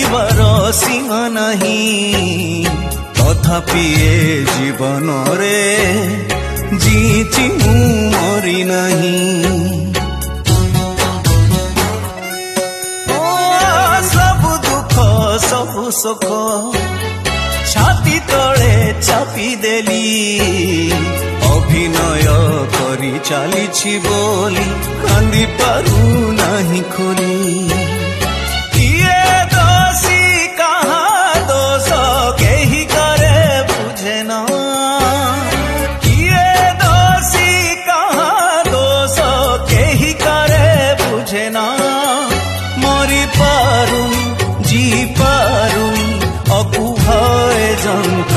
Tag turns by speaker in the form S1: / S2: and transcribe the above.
S1: कहबार सीमा नहीं तथापि ए जीवन रे जीची मु मरी नहीं सब दुख सब सुख छाती तले चापी देली अभिनय करी चली बोली कांदी पारू नहीं खोली किए दोषी कहाँ दोष केही करे बुझे ना किए दोषी कहाँ दोष केही करे बुझे ना मरी पारू जी पारू अकुभय जंत